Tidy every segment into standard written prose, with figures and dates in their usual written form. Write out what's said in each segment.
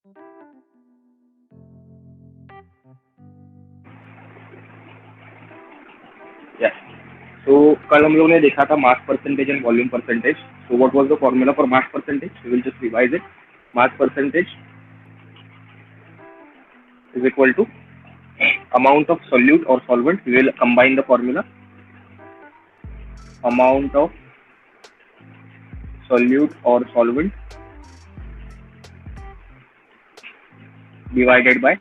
Yes. So कल हम लोग ने देखा था mass percentage and volume percentage. So what was the formula for mass percentage? We will just revise it. Mass percentage is equal to amount of solute or solvent. We will combine the formula. Amount of solute or solvent divided by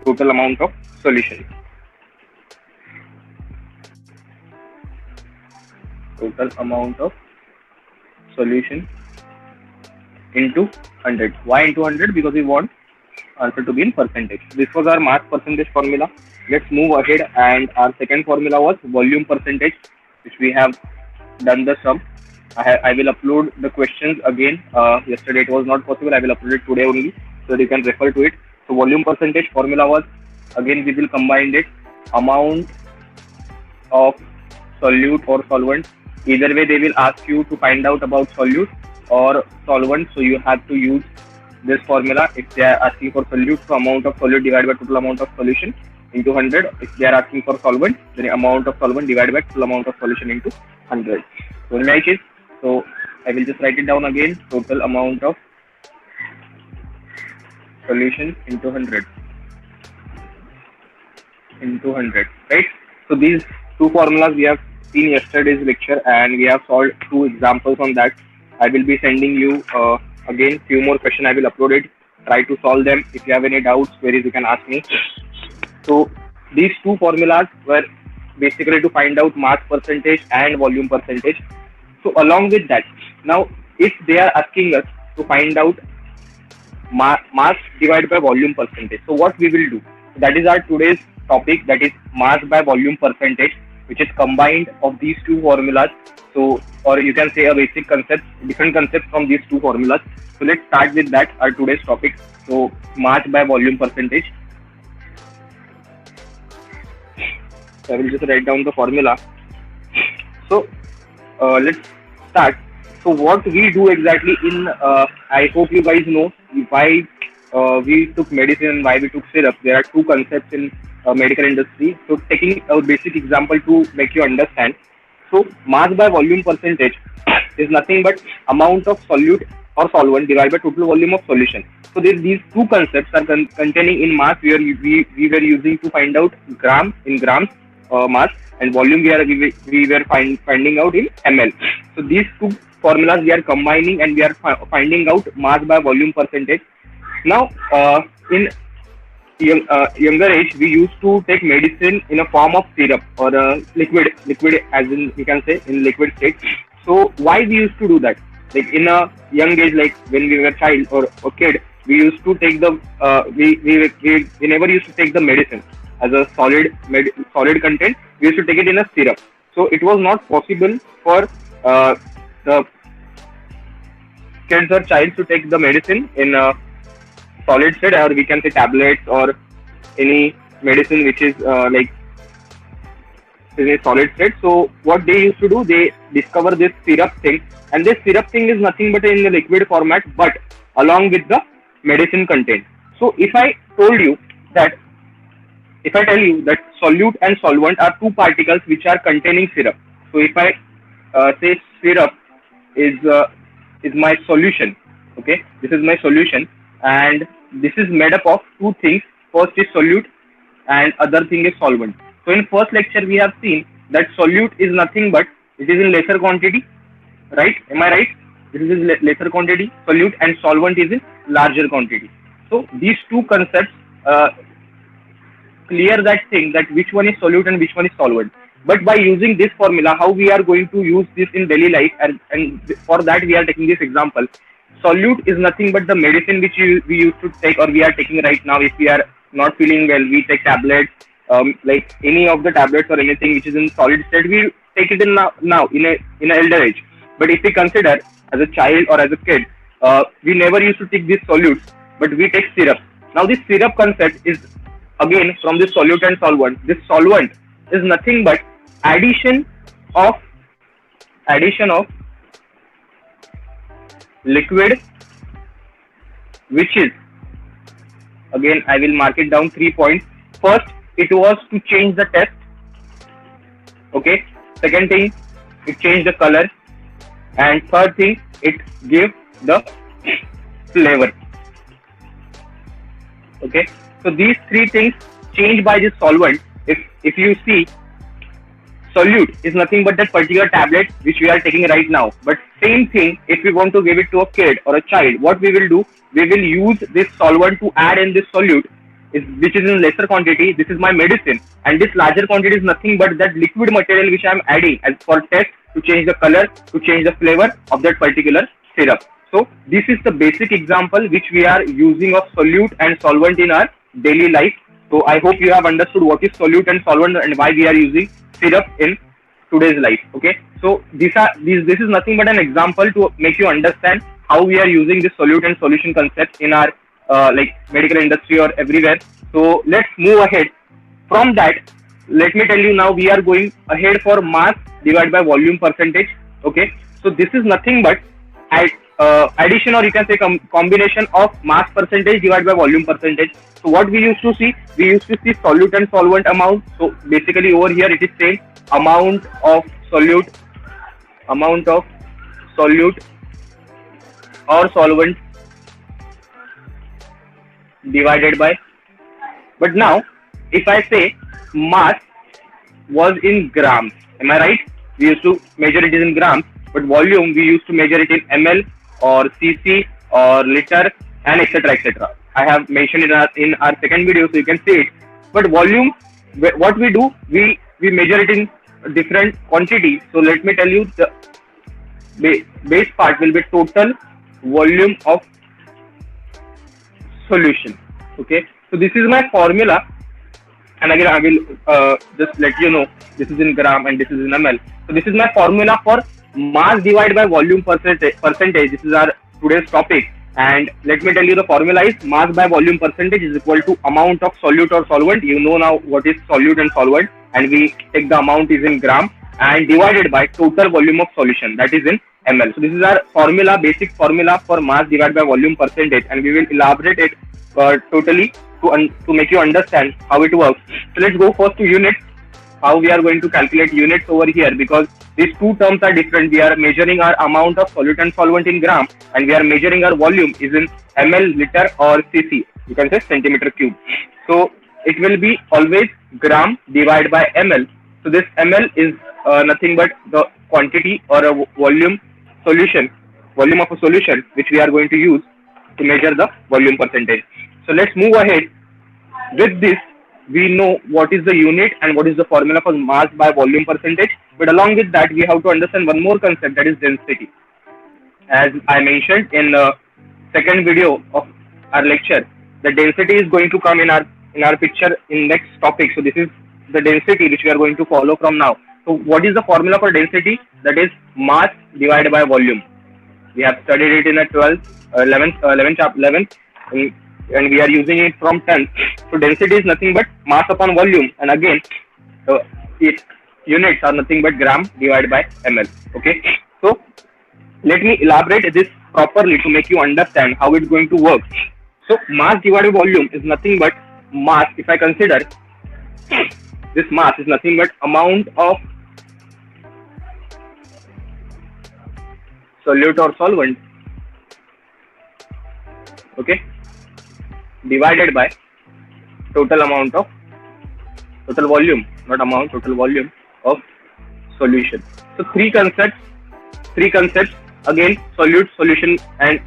total amount of solution. Total amount of solution into 100. Why into 100? Because we want answer to be in percentage. This was our mass percentage formula. Let's move ahead, and our second formula was volume percentage, which we have done the sum. I will upload the questions again. Yesterday it was not possible. I will upload it today only, so that you can refer to it. So volume percentage formula was, again we will combine it, amount of solute or solvent. Either way they will ask you to find out about solute or solvent, so you have to use this formula. If they are asking for solute, so amount of solute divided by total amount of solution into 100. If they are asking for solvent, then amount of solvent divided by total amount of solution into 100. So in my case, so I will just write it down again, total amount of solution into 100, right? So these two formulas we have seen yesterday's lecture, and we have solved two examples on that. I will be sending you again few more questions. I will upload it. Try to solve them. If you have any doubts, queries, you can ask me. So these two formulas were basically to find out mass percentage and volume percentage. So along with that, now if they are asking us to find out mass divided by volume percentage, so what we will do? That is our today's topic, that is mass by volume percentage, which is combined of these two formulas. So, or you can say a basic concept, different concepts from these two formulas. So let's start with that, our today's topic. So mass by volume percentage. So I will just write down the formula. So let's start. So what we do exactly in, I hope you guys know why we took medicine and why we took syrup. There are two concepts in medical industry. So taking a basic example to make you understand. So mass by volume percentage is nothing but amount of solute or solvent divided by total volume of solution. So these two concepts are containing in mass, where we were using to find out gram in grams mass, and volume we were finding out in ml. So these two formulas we are combining, and we are finding out mass by volume percentage. Now in younger age, we used to take medicine in a form of syrup or a liquid, as in we can say in liquid state. So why we used to do that? Like in a young age, like when we were child or a kid, we used to take the we never used to take the medicine as a solid content. We used to take it in a syrup. So it was not possible for the kids or child to take the medicine in a solid state, or we can say tablets or any medicine which is like in a solid state. So what they used to do, they discover this syrup thing, and this syrup thing is nothing but in the liquid format, but along with the medicine content. So if I tell you that solute and solvent are two particles which are containing syrup. So if I say syrup is my solution, okay, this is my solution, and this is made up of two things. First is solute, and other thing is solvent. So in first lecture we have seen that solute is nothing but it is in lesser quantity, right? Am I right? This is in lesser quantity, solute, and solvent is in larger quantity. So these two concepts clear that thing, that which one is solute and which one is solvent. But by using this formula, how we are going to use this in daily life, and for that we are taking this example. Solute is nothing but the medicine which we used to take, or we are taking right now. If we are not feeling well, we take tablets, like any of the tablets or anything which is in solid state, we take it in now in an elder age. But if we consider as a child or as a kid, we never used to take these solutes, but we take syrup. Now this syrup concept is again from this solute and solvent. This solvent is nothing but addition of liquid which is, again I will mark it down 3 points. First, it was to change the test. Okay. Second thing, it changed the color, and third thing, it gave the flavor. Okay. So these three things changed by this solvent. If you see, solute is nothing but that particular tablet which we are taking right now. But same thing, if we want to give it to a kid or a child, what we will do, we will use this solvent to add in this solute, which is in lesser quantity. This is my medicine, and this larger quantity is nothing but that liquid material which I am adding as for test to change the color, to change the flavor of that particular syrup. So this is the basic example which we are using of solute and solvent in our daily life. So I hope you have understood what is solute and solvent and why we are using syrup in today's life. Okay, so this is nothing but an example to make you understand how we are using this solute and solution concept in our like medical industry or everywhere. So let's move ahead. From that, let me tell you now, we are going ahead for mass divided by volume percentage. Okay, so this is nothing but addition, or you can say combination of mass percentage divided by volume percentage. So what we used to see solute and solvent amount. So basically over here it is saying amount of solute or solvent divided by. But now if I say mass was in grams, am I right? We used to measure it in grams, but volume we used to measure it in ml or cc or liter and etc etc. I have mentioned it in our second video, so you can see it. But volume, what we do, we measure it in different quantity. So let me tell you, the base part will be total volume of solution. Okay, so this is my formula, and again I will just let you know, this is in gram and this is in ml. So this is my formula for mass divided by volume percentage. This is our today's topic, and let me tell you, the formula is mass by volume percentage is equal to amount of solute or solvent. You know now what is solute and solvent, and we take the amount is in gram and divided by total volume of solution, that is in ml. So this is our formula, basic formula for mass divided by volume percentage, and we will elaborate it totally to make you understand how it works. So let's go first to units. How we are going to calculate units over here, because these two terms are different. We are measuring our amount of solute and solvent in gram, and we are measuring our volume is in ml, liter or cc. You can say centimeter cube. So it will be always gram divided by ml. So this ml is nothing but the quantity or a volume of a solution which we are going to use to measure the volume percentage. So let's move ahead. With this, we know what is the unit and what is the formula for mass by volume percentage. But along with that, we have to understand one more concept, that is density. As I mentioned in the second video of our lecture, the density is going to come in our picture in next topic. So this is the density which we are going to follow from now. So what is the formula for density? That is mass divided by volume. We have studied it in the 11th, and we are using it from 10th. So density is nothing but mass upon volume, and again its units are nothing but gram divided by ml. Okay, so let me elaborate this properly to make you understand how it's going to work. So mass divided by volume is nothing but mass. If I consider this mass is nothing but amount of solute or solvent, okay, divided by total volume, not amount, total volume of solution. So three concepts, again solute, solution and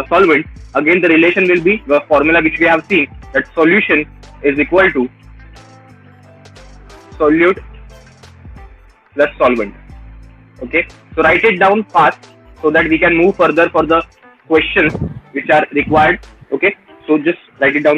solvent. Again the relation will be the formula which we have seen, that solution is equal to solute plus solvent. Okay, so write it down fast so that we can move further for the questions which are required. Okay, so just write it down.